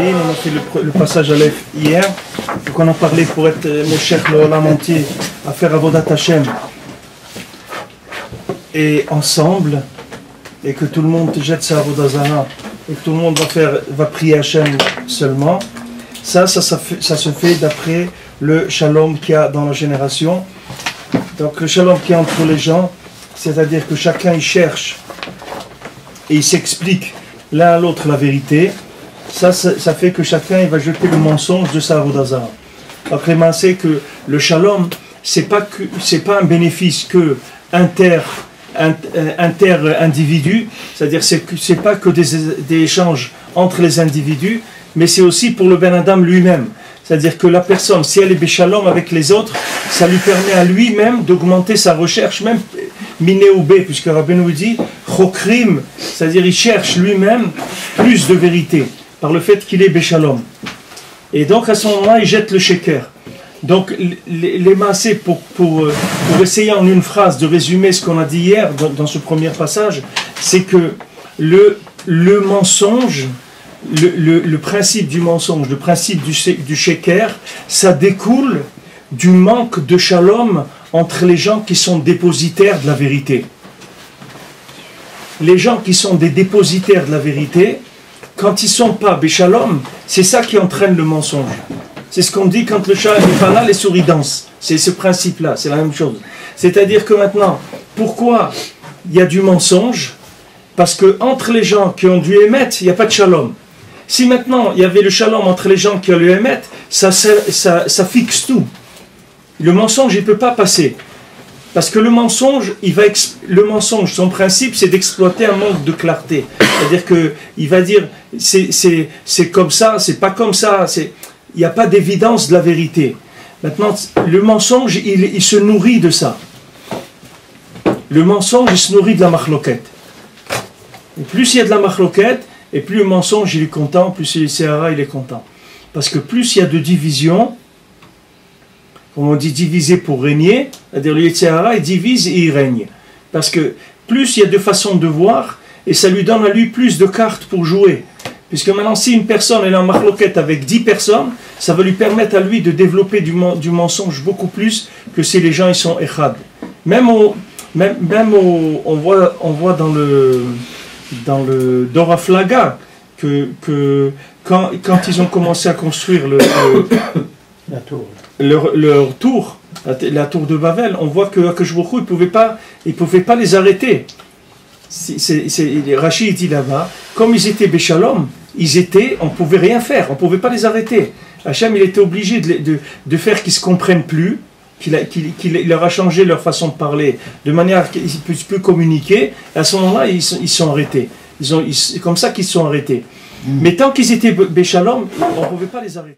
On a fait le passage à l'Ef hier, donc on a parlé pour être Moshech l'Olam entier à faire Avodat Hashem et ensemble, et que tout le monde jette sa Avodah Zara et que tout le monde va prier Hashem seulement. Ça se fait d'après le shalom qu'il y a dans la génération. Donc le shalom qu'il y a entre les gens, c'est-à-dire que chacun il cherche et il s'explique l'un à l'autre la vérité. Ça fait que chacun il va jeter le mensonge de sa Avodah Zara. Après, c'est que le shalom, c'est pas un bénéfice que inter-individu, c'est-à-dire c'est pas que des échanges entre les individus, mais c'est aussi pour le Ben Adam lui-même. C'est-à-dire que la personne, si elle est béchalom avec les autres, ça lui permet à lui-même d'augmenter sa recherche, même miné ou bé, puisque Rabbeinu dit chokrim, c'est-à-dire il cherche lui-même plus de vérité par le fait qu'il est béchalom. Et donc à ce moment-là, il jette le sheker. Donc les massés, pour essayer en une phrase de résumer ce qu'on a dit hier dans ce premier passage, c'est que le mensonge, le principe du mensonge, le principe du sheker, ça découle du manque de shalom entre les gens qui sont dépositaires de la vérité. Les gens qui sont des dépositaires de la vérité, quand ils ne sont pas béchalom, c'est ça qui entraîne le mensonge. C'est ce qu'on dit quand le chat n'est pas là, les souris dansent. C'est ce principe-là, c'est la même chose. C'est-à-dire que maintenant, pourquoi il y a du mensonge? Parce que entre les gens qui ont dû émettre, il n'y a pas de shalom. Si maintenant il y avait le shalom entre les gens qui ont dû émettre, ça fixe tout. Le mensonge, il ne peut pas passer. Parce que le mensonge, son principe, c'est d'exploiter un manque de clarté. C'est-à-dire qu'il va dire, c'est comme ça, c'est pas comme ça, il n'y a pas d'évidence de la vérité. Maintenant, le mensonge, il se nourrit de ça. Le mensonge, il se nourrit de la machloket. Et plus il y a de la machloket, et plus le mensonge, il est content, plus le Sehara, il est content. Parce que plus il y a de division, comme on dit diviser pour régner, c'est-à-dire le Sehara, il divise et il règne. Parce que plus il y a de façons de voir, et ça lui donne à lui plus de cartes pour jouer. Puisque maintenant, si une personne est en machloket avec 10 personnes, ça va lui permettre à lui de développer du mensonge beaucoup plus que si les gens ils sont echad. On voit dans le Dor Haflaga que quand ils ont commencé à construire leur tour, la tour de Babel, on voit que Akadosh Baruch Hu, il ne pouvait pas les arrêter. Rachid dit là-bas, comme ils étaient béchalom, on ne pouvait rien faire, on ne pouvait pas les arrêter. Hachem, il était obligé de faire qu'ils ne se comprennent plus, qu'il leur a changé leur façon de parler, de manière qu'ils ne puissent plus communiquer. À ce moment-là, ils sont arrêtés. C'est comme ça qu'ils sont arrêtés. Mais tant qu'ils étaient béchalom, on ne pouvait pas les arrêter.